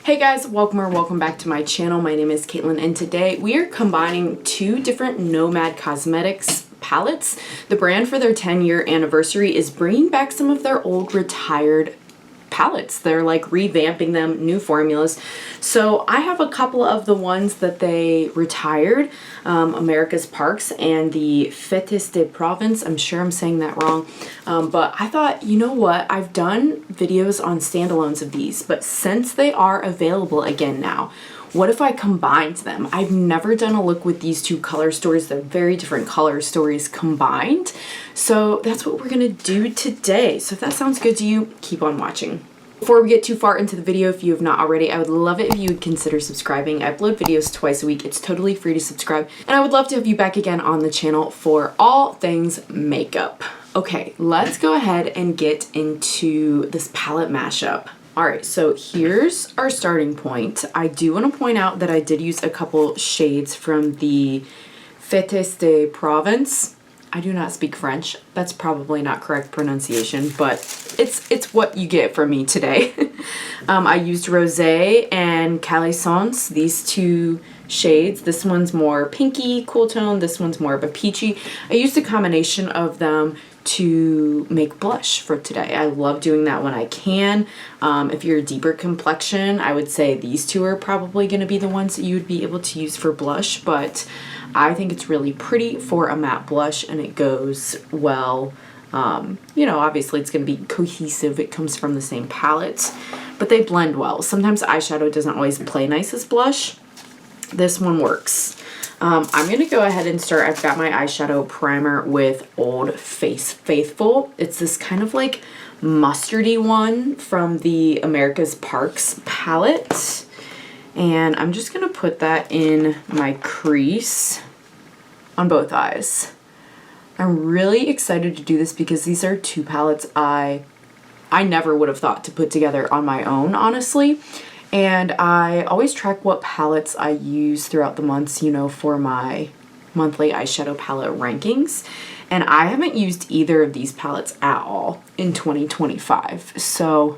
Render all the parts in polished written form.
Hey guys, welcome or welcome back to my channel. My name is Caitlin and today we are combining two different Nomad Cosmetics palettes. The brand for their 10-year anniversary is bringing back some of their old retired palettes. They're like revamping them, new formulas. So I have a couple of the ones that they retired, America's Parks and the Fêtes de Provence. I'm sure I'm saying that wrong. But I thought, you know what? I've done videos on standalones of these, but since they are available again now, what if I combined them? I've never done a look with these two color stories. They're very different color stories combined. So that's what we're gonna do today. So if that sounds good to you, keep on watching. Before we get too far into the video, if you have not already, I would love it if you would consider subscribing. I upload videos twice a week. It's totally free to subscribe. And I would love to have you back again on the channel for all things makeup. Okay, let's go ahead and get into this palette mashup. Alright, so here's our starting point. I do want to point out that I did use a couple shades from the Fêtes de Provence. I do not speak French. That's probably not correct pronunciation, but it's what you get from me today. I used Rosé and Calaisance, these two shades. This one's more pinky, cool tone. This one's more of a peachy. I used a combination of them to make blush for today. I love doing that when I can. If you're a deeper complexion, I would say these two are probably going to be the ones that you would be able to use for blush, but I think it's really pretty for a matte blush and it goes well. You know, obviously it's going to be cohesive. It comes from the same palette, but they blend well. Sometimes eyeshadow doesn't always play nice as blush. This one works. I'm going to go ahead and start. I've got my eyeshadow primer with Old Face Faithful. It's this kind of like mustardy one from the America's Parks palette. And I'm just going to put that in my crease on both eyes. I'm really excited to do this because these are two palettes I never would have thought to put together on my own, honestly. And I always track what palettes I use throughout the months, you know, for my monthly eyeshadow palette rankings. And I haven't used either of these palettes at all in 2025. So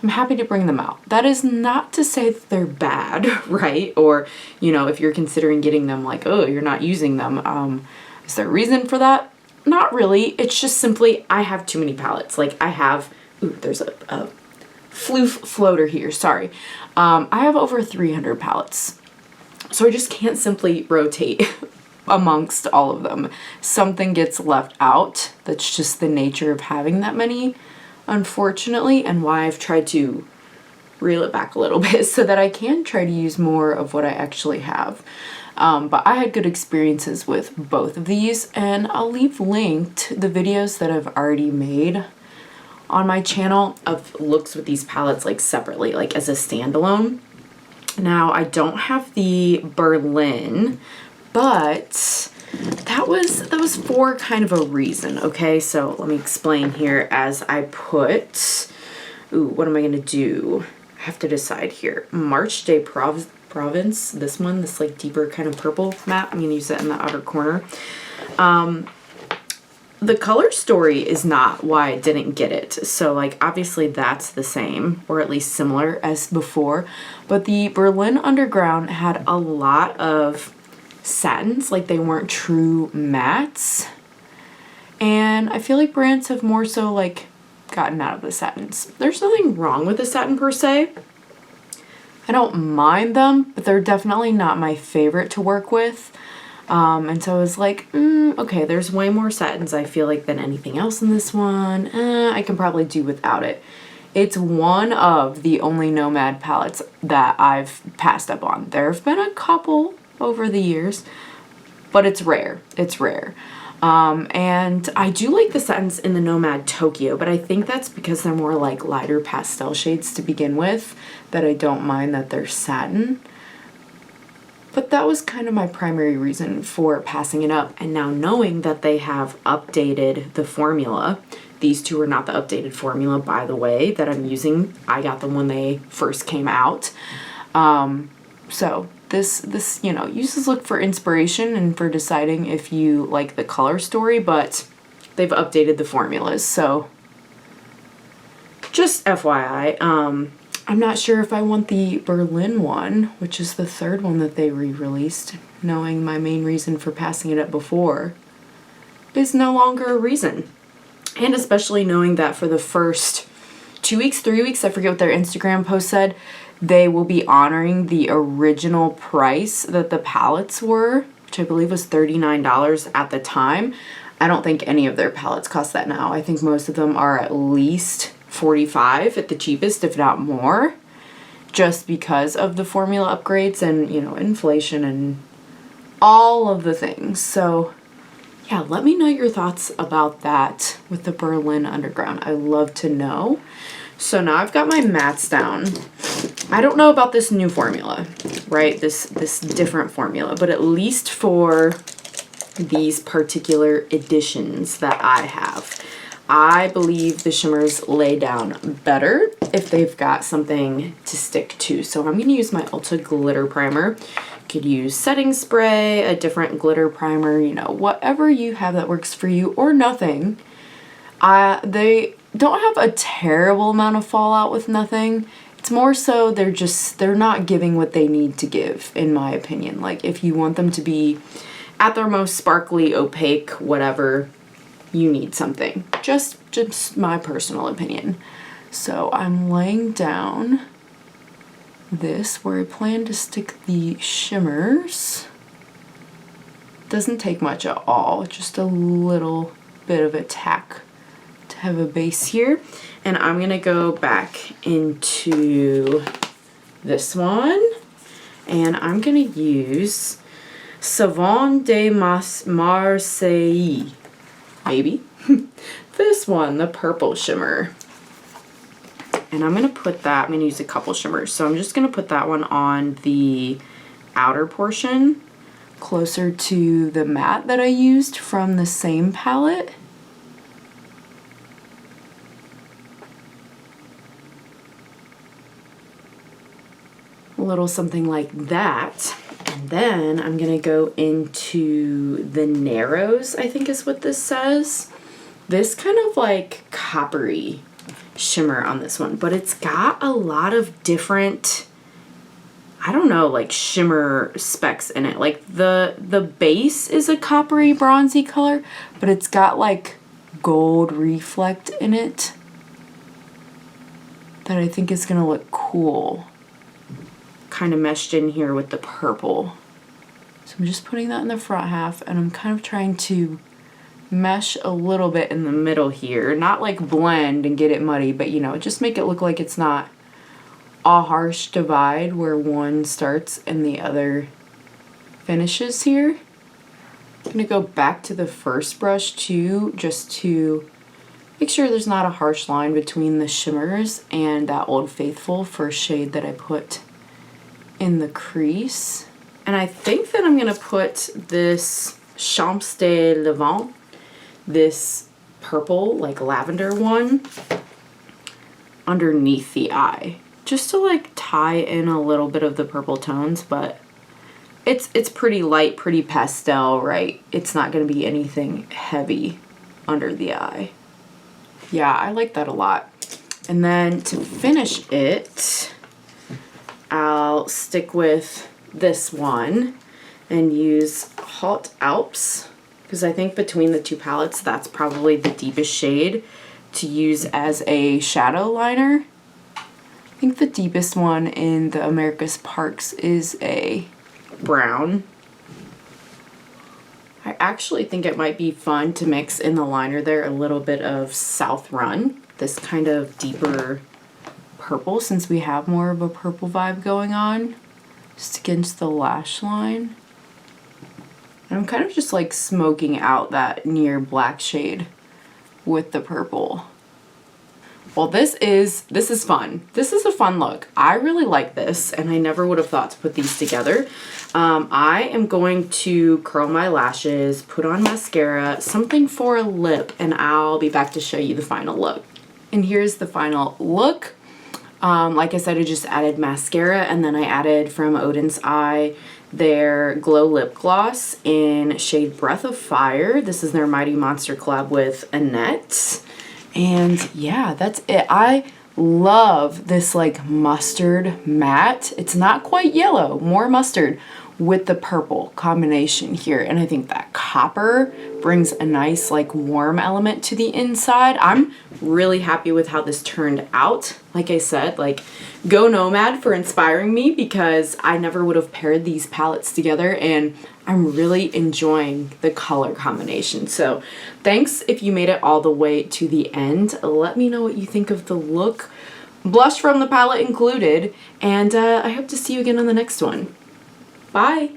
I'm happy to bring them out. That is not to say that they're bad, right? Or, you know, if you're considering getting them like, oh, you're not using them. Is there a reason for that? Not really. It's just simply I have too many palettes. Like I have, ooh, there's a floof floater here, sorry. I have over 300 palettes. So I just can't simply rotate amongst all of them. Something gets left out. That's just the nature of having that many, unfortunately, and why I've tried to reel it back a little bit so that I can try to use more of what I actually have. But I had good experiences with both of these, and I'll leave linked the videos that I've already made on my channel of looks with these palettes like separately, like as a standalone. Now I don't have the Berlin, but that was for kind of a reason, okay? So let me explain here as I put, ooh, what am I gonna do? I have to decide here. Marche de Provence, this one, this like deeper kind of purple matte. I'm gonna use that in the outer corner. The color story is not why I didn't get it. So like obviously that's the same or at least similar as before, but the Berlin Underground had a lot of satins, like they weren't true mattes. And I feel like brands have more so like gotten out of the satins. There's nothing wrong with the satin per se. I don't mind them, but they're definitely not my favorite to work with. And so I was like, okay, there's way more satins I feel like than anything else in this one. I can probably do without it. It's one of the only Nomad palettes that I've passed up on. There have been a couple over the years, but it's rare. It's rare. And I do like the satins in the Nomad Tokyo, but I think that's because they're more like lighter pastel shades to begin with, that I don't mind that they're satin. But that was kind of my primary reason for passing it up. And now knowing that they have updated the formula, these two are not the updated formula, by the way, that I'm using. I got them when they first came out. So this, you know, use this look for inspiration and for deciding if you like the color story, but they've updated the formulas. So just FYI, I'm not sure if I want the Berlin one, which is the third one that they re-released, knowing my main reason for passing it up before is no longer a reason. And especially knowing that for the first 2 weeks, 3 weeks, I forget what their Instagram post said, they will be honoring the original price that the palettes were, which I believe was $39 at the time. I don't think any of their palettes cost that now. I think most of them are at least $45 at the cheapest, if not more, just because of the formula upgrades and, you know, inflation and all of the things. So yeah, let me know your thoughts about that with the Berlin Underground. I love to know. So now I've got my mattes down. I don't know about this new formula, right? This different formula, but at least for these particular editions that I have, I believe the shimmers lay down better if they've got something to stick to. So I'm going to use my Ulta Glitter Primer. You could use setting spray, a different glitter primer, you know, whatever you have that works for you, or nothing. They don't have a terrible amount of fallout with nothing. It's more so they're not giving what they need to give, in my opinion. Like, if you want them to be at their most sparkly, opaque, whatever, you need something. Just my personal opinion. So I'm laying down this where I plan to stick the shimmers. Doesn't take much at all, just a little bit of a tack to have a base here. And I'm gonna go back into this one, and I'm gonna use Savon de Marseille, maybe. This one, the purple shimmer. And I'm going to use a couple shimmers. So I'm just going to put that one on the outer portion, closer to the matte that I used from the same palette. A little something like that. And then I'm going to go into the narrows, I think is what this says. This kind of like coppery shimmer on this one, but it's got a lot of different, I don't know, like shimmer specks in it. Like the base is a coppery bronzy color, but it's got like gold reflect in it that I think is going to look cool. Kind of meshed in here with the purple. So I'm just putting that in the front half, and I'm kind of trying to mesh a little bit in the middle here. Not like blend and get it muddy, but you know, just make it look like it's not a harsh divide where one starts and the other finishes here. I'm going to go back to the first brush too, just to make sure there's not a harsh line between the shimmers and that Old Faithful first shade that I put in the crease. And I think that I'm going to put this Champs de Levant, this purple, like lavender one, underneath the eye, just to like tie in a little bit of the purple tones, but it's pretty light, pretty pastel, right? It's not going to be anything heavy under the eye. Yeah, I like that a lot. And then to finish it, I'll stick with this one and use Haute Alps, because I think between the two palettes, that's probably the deepest shade to use as a shadow liner. I think the deepest one in the America's Parks is a brown. I actually think it might be fun to mix in the liner there a little bit of South Run, this kind of deeper purple, since we have more of a purple vibe going on, just against the lash line. And I'm kind of just like smoking out that near black shade with the purple. Well, this is fun. This is a fun look. I really like this, and I never would have thought to put these together. I am going to curl my lashes, put on mascara, something for a lip, and I'll be back to show you the final look. And here's the final look. Like I said, I just added mascara, and then I added from Odin's Eye their Glow Lip Gloss in shade Breath of Fire. This is their Mighty Monster collab with Annette. And yeah, that's it. I love this like mustard matte. It's not quite yellow, more mustard, with the purple combination here. And I think that copper brings a nice like warm element to the inside. I'm really happy with how this turned out. Like I said, like go Nomad for inspiring me, because I never would have paired these palettes together, and I'm really enjoying the color combination. So thanks if you made it all the way to the end. Let me know what you think of the look, blush from the palette included, and I hope to see you again on the next one. Bye!